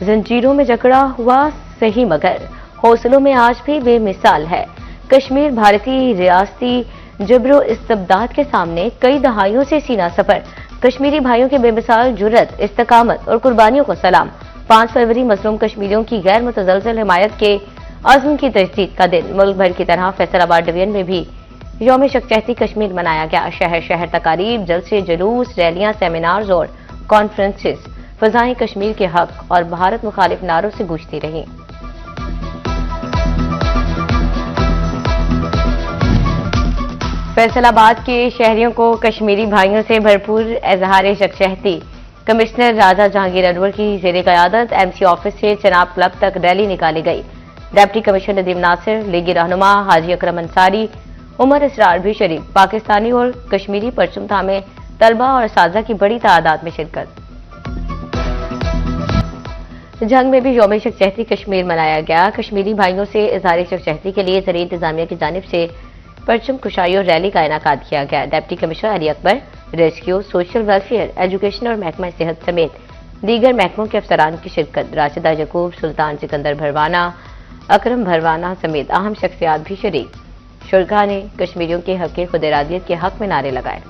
زنجیروں میں جکڑا ہوا صحیح مگر حوصلوں میں آج بھی بے مثال ہے۔ کشمیر بھارتی ریاستی جبر و استبداد کے سامنے کئی دہائیوں سے سینہ سپر۔ کشمیری بھائیوں کے بے مثال جرأت، استقامت اور قربانیوں کو سلام۔ 5 فروری مظلوم کشمیریوں کی غیر متزلزل حمایت کے عزم کی تجدید کا دن۔ ملک بھر کی طرح فیصل آباد ڈویژن میں بھی یوم یکجہتی کشمیر منایا گیا۔ شہر شہر تقاریب، جلسے، جلوس، ریلیاں، سیمینارز اور کانفرنسز فضائیں کشمیر کے حق اور بھارت مخالف نعروں سے گونجتی رہیں۔ فیصل آباد کے شہریوں کو کشمیری بھائیوں سے بھرپور اظہار یکجہتی۔ کمشنر راجہ جہانگیر انور کی زیر قیادت ایم سی آفس سے چناب کلب تک ریلی نکالی گئی۔ ڈپٹی کمشنر ندیم ناصر، لیگی رہنما حاجی اکرم انصاری، عمر اسرار بھی شریک۔ پاکستانی اور کشمیری پرچم تھامے طلبہ اور اساتذہ کی بڑی تعداد میں شرکت۔ جنگ میں بھی یوم یکجہتی کشمیر منایا گیا۔ کشمیری بھائیوں سے اظہار یکجہتی کے لیے زرعی انتظامیہ کی جانب سے پرچم کشائی اور ریلی کا انعقاد کیا گیا۔ ڈپٹی کمشنر علی اکبر، ریسکیو، سوشل ویلفیئر، ایجوکیشن اور محکمہ صحت سمیت دیگر محکموں کے افسران کی شرکت۔ راشدہ یعقوب، سلطان سکندر بھروانا، اکرم بھروانا سمیت اہم شخصیات بھی شریک۔ شرکاء نے کشمیریوں کے حق خود ارادیت کے حق میں نعرے لگائے۔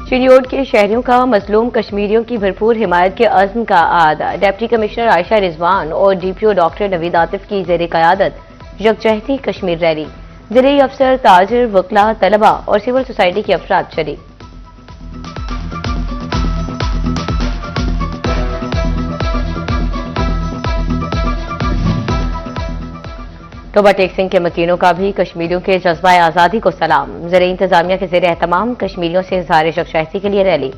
شریوٹ کے شہریوں کا مظلوم کشمیریوں کی بھرپور حمایت کے عزم کا اعادہ۔ ڈپٹی کمشنر عائشہ رضوان اور ڈی پی او ڈاکٹر نوید عاطف کی زیر قیادت یکجہتی کشمیر ریلی۔ زرعی افسر، تاجر، وکلاء، طلباء اور سول سوسائٹی کے افراد شریک۔ ٹوبہ ٹیکسنگ کے مکینوں کا بھی کشمیریوں کے جذبہ آزادی کو سلام۔ زرعی انتظامیہ کے زیر اہتمام کشمیریوں سے اظہار یکجہتی کے لیے ریلی۔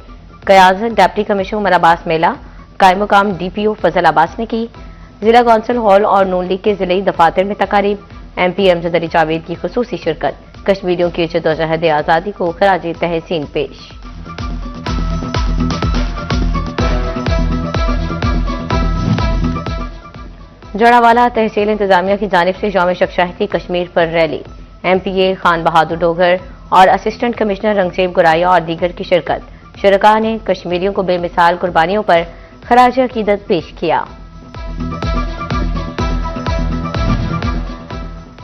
قیادت ڈپٹی کمشنر عمر عباس میلہ، قائم مقام ڈی پی او فضل عباس نے کی۔ ضلع کونسل ہال اور نون لیگ کے ضلعی دفاتر میں تقاریب۔ ایم پی امجد علی جاوید کی خصوصی شرکت۔ کشمیریوں کی جدوجہد آزادی کو خراج تحسین پیش۔ جڑاوالا تحصیل انتظامیہ کی جانب سے یوم یکجہتی کشمیر پر ریلی۔ ایم پی اے خان بہادر ڈوگر اور اسسٹنٹ کمشنر رنگزیب گرائیا اور دیگر کی شرکت۔ شرکاء نے کشمیریوں کو بے مثال قربانیوں پر خراج عقیدت پیش کیا۔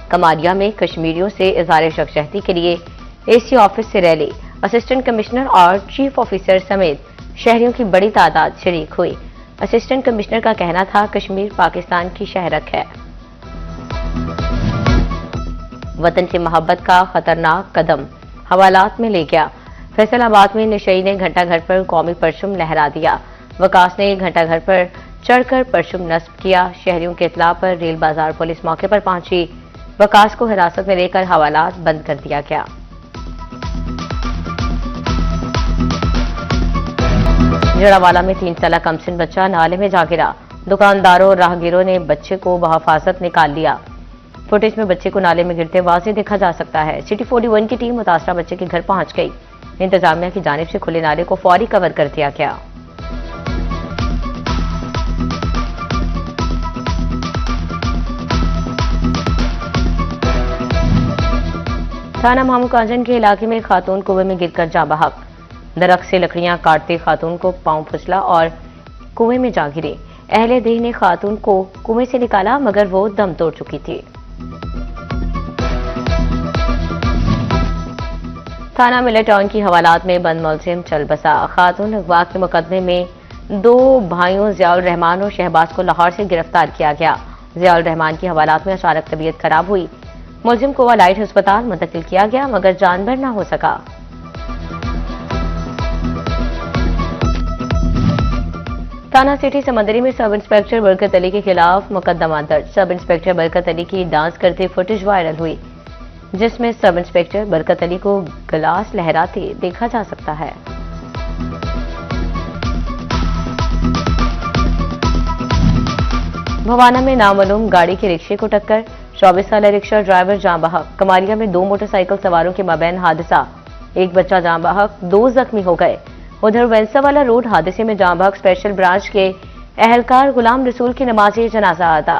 کماریہ میں کشمیریوں سے اظہار یکجہتی کے لیے اے سی آفس سے ریلی۔ اسسٹنٹ کمشنر اور چیف آفیسر سمیت شہریوں کی بڑی تعداد شریک ہوئی۔ اسسٹنٹ کمشنر کا کہنا تھا کشمیر پاکستان کی شہرک ہے۔ وطن سے محبت کا خطرناک قدم حوالات میں لے گیا۔ فیصل آباد میں نشئی نے گھنٹہ گھر پر قومی پرچم لہرا دیا۔ وکاس نے گھنٹہ گھر پر چڑھ کر پرچم نصب کیا۔ شہریوں کے اطلاع پر ریل بازار پولیس موقع پر پہنچی۔ وکاس کو حراست میں لے کر حوالات بند کر دیا گیا۔ جڑاوالا میں 3 سالہ کمسن بچہ نالے میں جا گرا۔ دکانداروں اور راہگیروں نے بچے کو بحفاظت نکال لیا۔ فوٹیج میں بچے کو نالے میں گرتے واضح دیکھا جا سکتا ہے۔ سٹی 41 کی ٹیم متاثرہ بچے کے گھر پہنچ گئی۔ انتظامیہ کی جانب سے کھلے نالے کو فوری کور کر دیا گیا۔ تھانہ مامو کانجن کے علاقے میں خاتون کنویں میں گر کر جاں بحق۔ درخت سے لکڑیاں کاٹتے خاتون کو پاؤں پھسلا اور کنویں میں جا گرے۔ اہل دیہ نے خاتون کو کنویں سے نکالا مگر وہ دم توڑ چکی تھی۔ تھانہ ملر ٹاؤن کی حوالات میں بند ملزم چل بسا۔ خاتون اغوا کے مقدمے میں 2 بھائیوں ضیاء الرحمان اور شہباز کو لاہور سے گرفتار کیا گیا۔ ضیاء الرحمان کی حوالات میں اچانک طبیعت خراب ہوئی۔ ملزم کو لائٹ ہسپتال منتقل کیا گیا مگر جان بھر نہ ہو سکا۔ تھانہ سٹی سمندری میں سب انسپیکٹر برکت علی کے خلاف مقدمہ درج۔ سب انسپیکٹر برکت علی کی ڈانس کرتے فوٹیج وائرل ہوئی جس میں سب انسپیکٹر برکت علی کو گلاس لہراتے دیکھا جا سکتا ہے۔ بھوانا میں نامعلوم گاڑی کے رکشے کو ٹکر، 24 سالہ رکشہ ڈرائیور جاں بحق۔ کماریہ میں 2 موٹر سائیکل سواروں کے مابین حادثہ، 1 بچہ جاں بحق، 2 زخمی ہو گئے۔ ادھر وینسا والا روڈ حادثے میں جاں بحق اسپیشل برانچ کے اہلکار غلام رسول کی نماز جنازہ ادا۔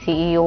CEO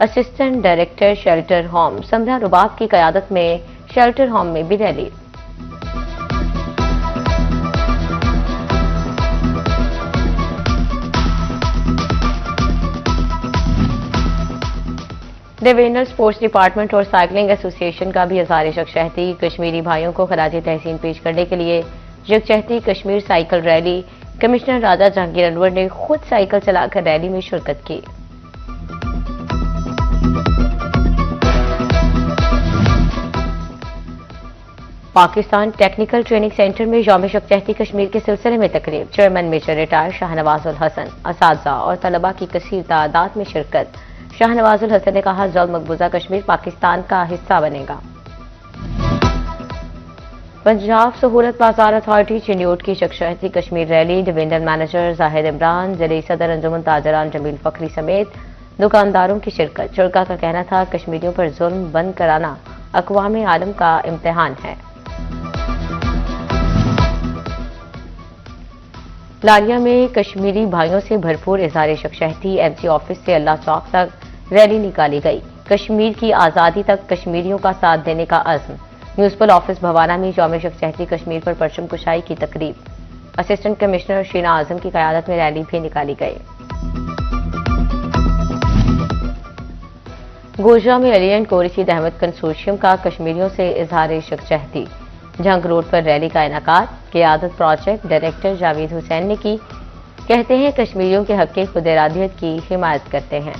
assistant director shelter home Samra Rabab کی قیادت میں شیلٹر ہوم میں بھی ریلی۔ ڈویژنل اسپورٹس ڈپارٹمنٹ اور سائیکلنگ ایسوسی ایشن کا بھی اظہار یکجہتی، کشمیری بھائیوں کو خراج تحسین پیش کرنے کے لیے یکجہتی کشمیر سائیکل ریلی۔ کمشنر راجہ جہانگیر انور نے خود سائیکل چلا کر ریلی میں شرکت کی۔ پاکستان ٹیکنیکل ٹریننگ سینٹر میں یوم یکجہتی کشمیر کے سلسلے میں تقریب، chairman major retire Shah Nawaz الحسن، اساتذہ اور طلباء کی کثیر تعداد میں شرکت۔ شاہ نواز الحسن نے کہا جلد مقبوضہ کشمیر پاکستان کا حصہ بنے گا۔ پنجاب سہولت بازار اتھارٹی چنیوٹ کی یکجہتی کشمیر ریلی، ڈویژنل مینیجر زاہد عمران، ضلعی صدر انجمن تاجران جمیل فخری سمیت دکانداروں کی شرکت۔ شرکاء کا کہنا تھا کشمیریوں پر ظلم بند کرانا اقوام عالم کا امتحان ہے۔ لالیہ میں کشمیری بھائیوں سے بھرپور اظہار یکجہتی، ایم سی آفس سے اللہ چوک تک ریلی نکالی گئی۔ کشمیر کی آزادی تک کشمیریوں کا ساتھ دینے کا عزم۔ میونسپل آفس بھوانہ میں یوم یکجہتی کشمیر پر پرچم کشائی کی تقریب۔ اسسٹنٹ کمشنر شینا اعظم کی قیادت میں ریلی بھی نکالی گئی۔ گوجرا میں علی اینڈ کو رشید احمد کنسورشیم کا کشمیریوں سے اظہار یکجہتی، جھنگ روڈ پر ریلی کا انعقاد۔ قیادت پروجیکٹ ڈائریکٹر جاوید حسین نے کی، کہتے ہیں کشمیریوں کے حق خود ارادیت کی حمایت کرتے ہیں۔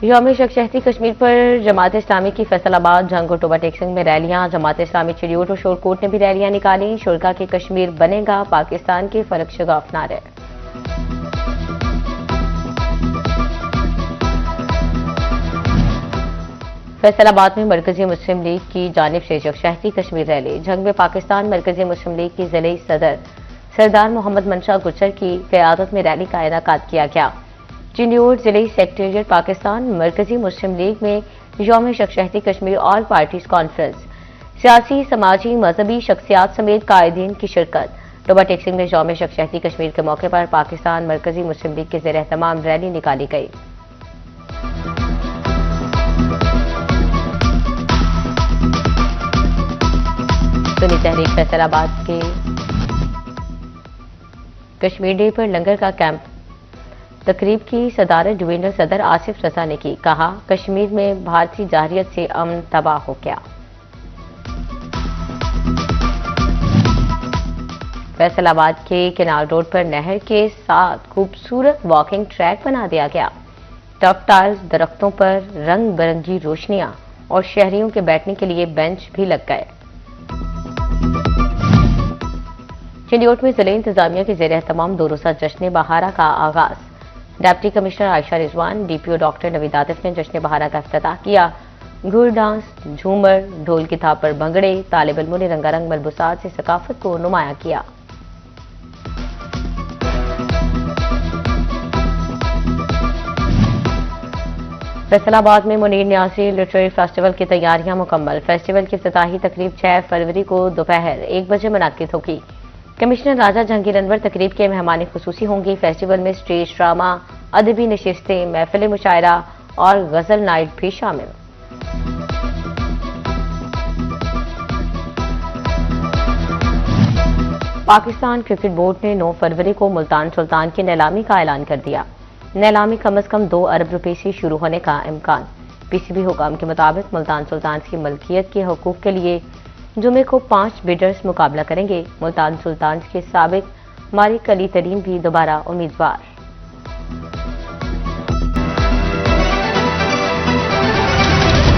یوم یکجہتی کشمیر پر جماعت اسلامی کی فیصل آباد، جھنگ اور ٹوبا ٹیکسنگ میں ریلیاں۔ جماعت اسلامی چڑیوٹ اور شورکوٹ نے بھی ریلیاں نکالی۔ شرکاء کے کشمیر بنے گا پاکستان کے فرق شگاف نعرے۔ فیصل آباد میں مرکزی مسلم لیگ کی جانب سے یکجہتی کشمیر ریلی، جھنگ میں پاکستان مرکزی مسلم لیگ کی ضلعی صدر سردار محمد منشا گجر کی قیادت میں ریلی کا انعقاد کیا گیا۔ چنیوٹ ضلعی سیکریٹریٹ پاکستان مرکزی مسلم لیگ میں یوم یکجہتی کشمیر آل پارٹیز کانفرنس، سیاسی، سماجی، مذہبی شخصیات سمیت قائدین کی شرکت۔ ٹوبا ٹیکسنگ میں یوم یکجہتی کشمیر کے موقع پر پاکستان مرکزی مسلم لیگ کے زیر اہتمام ریلی نکالی گئی۔ سنی تحریک فیصل آباد کے کشمیر ڈے پر لنگر کا کیمپ تقریب کی صدارت ڈویژنل صدر آصف رضا نے کی، کہا کشمیر میں بھارتی جارحیت سے امن تباہ ہو گیا۔ فیصل آباد کے کینال روڈ پر نہر کے ساتھ خوبصورت واکنگ ٹریک بنا دیا گیا۔ ٹف ٹائلز، درختوں پر رنگ برنگی روشنیاں اور شہریوں کے بیٹھنے کے لیے بینچ بھی لگ گئے۔ چنیوٹ میں ضلعی انتظامیہ کے زیر اہتمام 2 روزہ جشن بہارا کا آغاز۔ ڈپٹی کمشنر عائشہ رضوان، ڈی پی او ڈاکٹر نوید عاطف نے جشن بہارا کا افتتاح کیا۔ گھڑ ڈانس، جھومر، ڈھول کی تھاپ پر بھنگڑے، طالب علموں نے رنگا رنگ ملبوسات سے ثقافت کو نمایاں کیا۔ فیصل آباد میں منیر نیازی لٹریری فیسٹیول کی تیاریاں مکمل۔ فیسٹیول کی افتتاحی تقریب 6 فروری کو دوپہر 1 بجے منعقد ہوگی۔ کمشنر راجہ جہانگیر انور تقریب کے مہمان خصوصی ہوں گی۔ فیسٹیول میں اسٹیج ڈرامہ، ادبی نشستیں، محفل مشاعرہ اور غزل نائٹ بھی شامل۔ پاکستان کرکٹ بورڈ نے 9 فروری کو ملتان سلطان کی نیلامی کا اعلان کر دیا۔ نیلامی کم از کم 2 ارب روپے سے شروع ہونے کا امکان۔ پی سی بی حکام کے مطابق ملتان سلطانز کی ملکیت کے حقوق کے لیے جمعے کو 5 بیڈرز مقابلہ کریں گے۔ ملتان سلطانز کے سابق مالک علی ترین بھی دوبارہ امیدوار۔